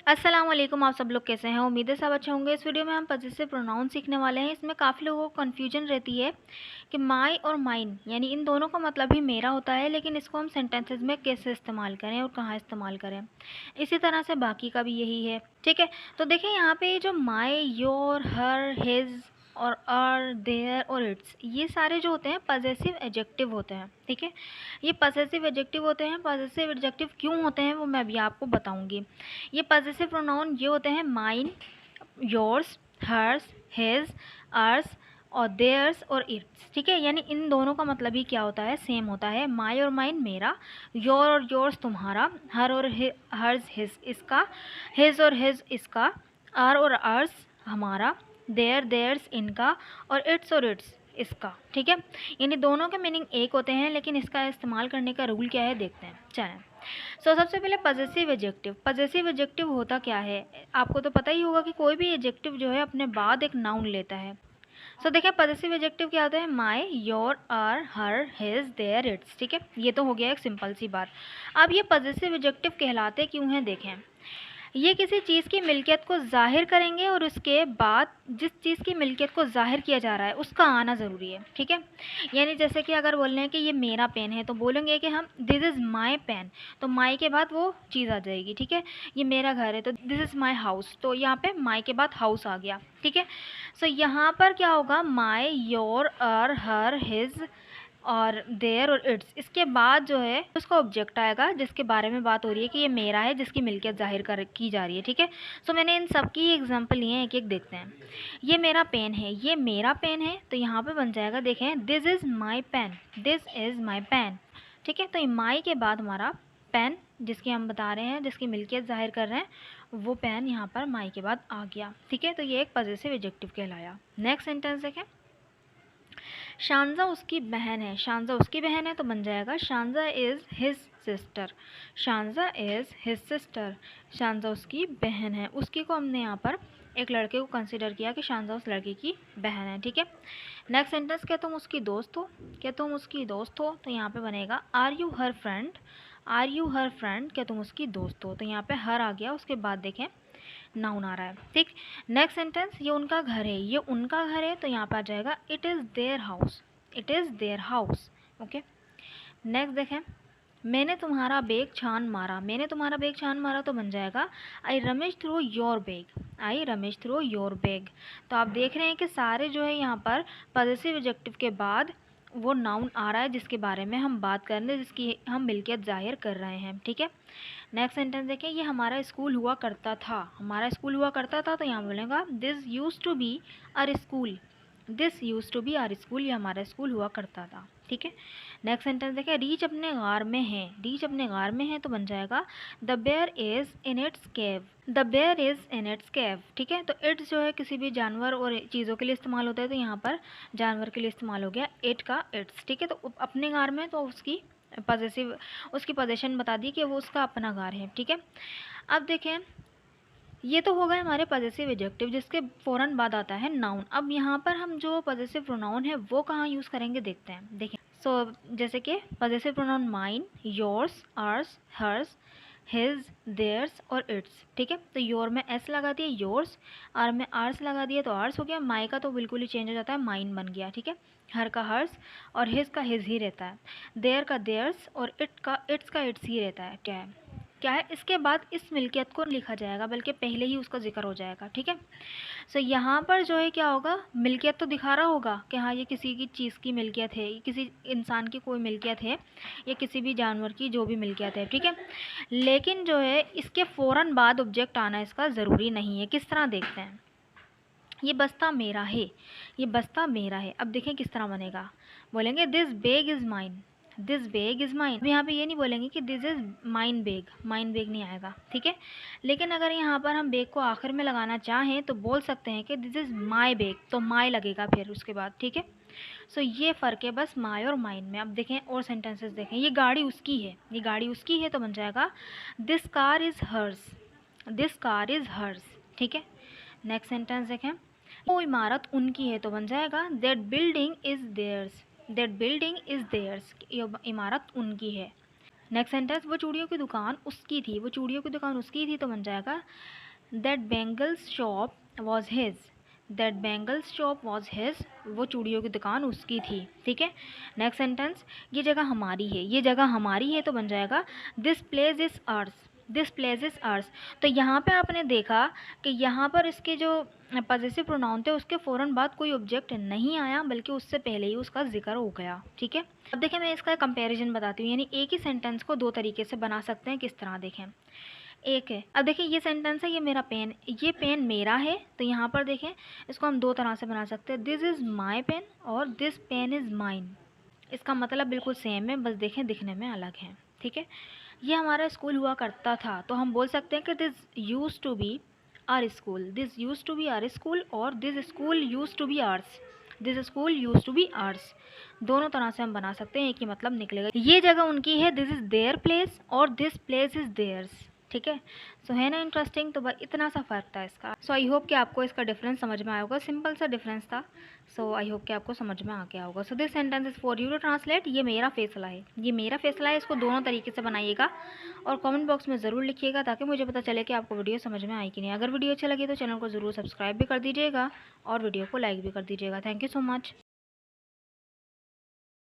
अस्सलाम वालेकुम। आप सब लोग कैसे हैं? उम्मीद है सब अच्छे होंगे। इस वीडियो में हम पजेसिव प्रोनाउन सीखने वाले हैं। इसमें काफ़ी लोगों को कन्फ्यूजन रहती है कि माई और माइन यानी इन दोनों का मतलब ही मेरा होता है, लेकिन इसको हम सेंटेंसेस में कैसे इस्तेमाल करें और कहाँ इस्तेमाल करें। इसी तरह से बाकी का भी यही है, ठीक है। तो देखिए यहाँ पे जो माई, योर, हर, हिज और आर, देयर और इट्स, ये सारे जो होते हैं पजेसिव एडजेक्टिव होते हैं, ठीक है। ये पजेसिव एडजेक्टिव होते हैं। पजेसिव एडजेक्टिव क्यों होते हैं वो मैं अभी आपको बताऊंगी। ये पजेसिव प्रोनाउन ये होते हैं mine, yours, hers, his, ours और देयर्स और इट्स, ठीक है। यानी इन दोनों का मतलब ही क्या होता है, सेम होता है। माई और माइन मेरा, योर और योर्स तुम्हारा, हर और हर्स हिज इसका, हिज और हिज इसका, आर और अर्स हमारा, देयर देयर्स इनका और इट्स इसका, ठीक है। यानी दोनों के मीनिंग एक होते हैं, लेकिन इसका इस्तेमाल करने का रूल क्या है देखते हैं, चलें। सबसे पहले पजेसिव एडजेक्टिव। पजेसिव एडजेक्टिव होता क्या है, आपको तो पता ही होगा कि कोई भी एडजेक्टिव जो है अपने बाद एक नाउन लेता है। देखिए पजेसिव एडजेक्टिव क्या होता है, my, your, our, her, his, their, its, ठीक है। ये तो हो गया एक सिंपल सी बात। अब ये पजेसिव एडजेक्टिव कहलाते क्यों हैं देखें। ये किसी चीज़ की मिल्कियत को ज़ाहिर करेंगे और उसके बाद जिस चीज़ की मिल्कियत को ज़ाहिर किया जा रहा है उसका आना ज़रूरी है, ठीक है। यानी जैसे कि अगर बोल रहे हैं कि ये मेरा पेन है तो बोलेंगे कि हम दिस इज़ माई पेन, तो माई के बाद वो चीज़ आ जाएगी, ठीक है। ये मेरा घर है तो दिस इज़ माई हाउस, तो यहाँ पे माई के बाद हाउस आ गया, ठीक है। यहाँ पर क्या होगा, माई, योर, आर, हर, हिज और देयर और इट्स, इसके बाद जो है उसका ऑब्जेक्ट आएगा जिसके बारे में बात हो रही है कि ये मेरा है, जिसकी मिल्कियत जाहिर कर की जा रही है, ठीक है। मैंने इन सब की एग्जांपल लिए हैं, एक एक देखते हैं। ये मेरा पेन है, ये मेरा पेन है, तो यहाँ पे बन जाएगा देखें, this is my pen, this is my pen, ठीक है। तो माई के बाद हमारा पेन, जिसकी हम बता रहे हैं, जिसकी मिल्कियत जाहिर कर रहे हैं, वो पेन यहाँ पर माई के बाद आ गया, ठीक है। तो ये एक पजेसिव एडजेक्टिव कहलाया। नेक्स्ट सेंटेंस देखें, शांजा उसकी बहन है। शांजा उसकी बहन है तो बन जाएगा Shanza is his sister, Shanza is his sister. Shanza उसकी बहन है, उसकी को हमने यहाँ पर एक लड़के को कंसिडर किया कि शांजा उस लड़के की बहन है, ठीक है। नेक्स्ट सेंटेंस, क्या तुम उसकी दोस्त हो, क्या तुम उसकी दोस्त हो, तो यहाँ पे बनेगा are you her friend, are you her friend, क्या तुम उसकी दोस्त हो, तो यहाँ पे हर आ गया, उसके बाद देखें नाउन आ रहा है, ठीक। नेक्स्ट सेंटेंस, ये उनका घर है, ये उनका घर है, तो यहाँ पर आ जाएगा it is their house, it is their house, okay. Next देखें, मैंने तुम्हारा बैग छान मारा, मैंने तुम्हारा बैग छान मारा, तो बन जाएगा I Ramesh threw your bag, I Ramesh threw your bag. तो आप देख रहे हैं कि सारे जो है यहाँ पर पॉजिटिव एडजेक्टिव के बाद वो नाउन आ रहा है जिसके बारे में हम बात कर रहे हैं, जिसकी हम मिल्कियत जाहिर कर रहे हैं, ठीक है। नेक्स्ट सेंटेंस देखें, ये हमारा स्कूल हुआ करता था, हमारा स्कूल हुआ करता था, तो यहाँ बोलेगा this used to be our school, this used to be our school, ये हमारा स्कूल हुआ करता था, ठीक है। नेक्स्ट सेंटेंस देखें, रीच अपने गार में है, रीच अपने गार में है, तो बन जाएगा the bear is in its cave, the bear is in its cave, ठीक है। तो इट्स जो है किसी भी जानवर और चीज़ों के लिए इस्तेमाल होता है, तो यहाँ पर जानवर के लिए इस्तेमाल हो गया इट का इट्स, ठीक है। तो अपने गार में, तो उसकी पॉजिटिव, उसकी पोजीशन बता दी कि वो उसका अपना घर है, ठीक है। अब देखें, ये तो हो गए हमारे पॉजिटिव एडजेक्टिव, जिसके फ़ौरन बाद आता है नाउन। अब यहाँ पर हम जो पॉजिटिव प्रोनाउन है वो कहाँ यूज़ करेंगे देखते हैं, देखें। जैसे कि possessive pronoun mine, yours, ours, hers, his, theirs और इट्स, ठीक है। तो योर में एस लगा दिया, योर्स, आर में आर्स लगा दिया तो आर्स हो गया, माई का तो बिल्कुल ही चेंज हो जाता है, माइन बन गया, ठीक है। हर का हर्स और हिज का हिज ही रहता है, देयर का देयर्स और इट्स का इट्स ही रहता है, क्या है इसके बाद इस मिल्कियत को लिखा जाएगा, बल्कि पहले ही उसका जिक्र हो जाएगा, ठीक है। यहाँ पर जो है क्या होगा, मिल्कियत तो दिखा रहा होगा कि हाँ ये किसी की चीज़ की मिल्कियत है, किसी इंसान की कोई मिल्कियत है, या किसी भी जानवर की जो भी मिल्कियत है, ठीक है। लेकिन जो है इसके फ़ौरन बाद ऑब्जेक्ट आना इसका ज़रूरी नहीं है। किस तरह देखते हैं, ये बस्ता मेरा है, ये बस्ता मेरा है। अब देखें किस तरह बनेगा, बोलेंगे this bag is mine, this bag is mine. अब यहाँ पे ये नहीं बोलेंगे कि this is mine bag, mine bag नहीं आएगा, ठीक है। लेकिन अगर यहाँ पर हम बैग को आखिर में लगाना चाहें तो बोल सकते हैं कि दिस इज़ माई बैग, तो माई लगेगा फिर उसके बाद, ठीक है। ये फ़र्क है बस माई और माइन में। अब देखें और सेंटेंसेस देखें, ये गाड़ी उसकी है, ये गाड़ी उसकी है, तो बन जाएगा this car is hers, this car is hers, ठीक है। नेक्स्ट सेंटेंस देखें, वो इमारत उनकी है, तो बन जाएगा that building is theirs, that building is theirs, ये इमारत उनकी है। नेक्स्ट सेंटेंस, वो चूड़ियों की दुकान उसकी थी, वो चूड़ियों की दुकान उसकी थी, तो बन जाएगा that bangles shop was his, that bangles shop was his, वो चूड़ियों की दुकान उसकी थी। ठीक है। नेक्स्ट सेंटेंस, ये जगह हमारी है, ये जगह हमारी है, तो बन जाएगा this place is ours, this place is ours. तो यहाँ पे आपने देखा कि यहाँ पर इसके जो पॉजेसिव प्रोनाउन थे उसके फ़ौरन बाद कोई ऑब्जेक्ट नहीं आया, बल्कि उससे पहले ही उसका जिक्र हो गया। ठीक है। अब देखें, मैं इसका कंपैरिजन बताती हूँ, यानी एक ही सेंटेंस को दो तरीके से बना सकते हैं। किस तरह देखें, एक है, अब देखिए ये सेंटेंस है, ये मेरा पेन, ये पेन मेरा है, तो यहाँ पर देखें इसको हम दो तरह से बना सकते हैं, दिस इज़ माई पेन और दिस पेन इज़ माइन। इसका मतलब बिल्कुल सेम है, बस देखें दिखने में अलग है। ठीक है। ये हमारा स्कूल हुआ करता था, तो हम बोल सकते हैं कि this used to be our school, this used to be our school, और this school used to be ours, this school used to be ours. दोनों तरह से हम बना सकते हैं, एक ही मतलब निकलेगा। ये जगह उनकी है, दिस इज़ देयर प्लेस, और दिस प्लेस इज़ देयर्स। ठीक है। सो है ना इंटरेस्टिंग। तो बस इतना सा फ़र्क था इसका। सो आई होप कि आपको इसका डिफरेंस समझ में आया होगा, सिंपल सा डिफरेंस था। सो आई होप कि आपको समझ में आ गया होगा। So this sentence is for you to translate. ये मेरा फैसला है, ये मेरा फैसला है, इसको दोनों तरीके से बनाइएगा और कमेंट बॉक्स में ज़रूर लिखिएगा, ताकि मुझे पता चले कि आपको वीडियो समझ में आई कि नहीं। अगर वीडियो अच्छा लगे तो चैनल को ज़रूर सब्सक्राइब भी कर दीजिएगा और वीडियो को लाइक भी कर दीजिएगा। Thank you so much.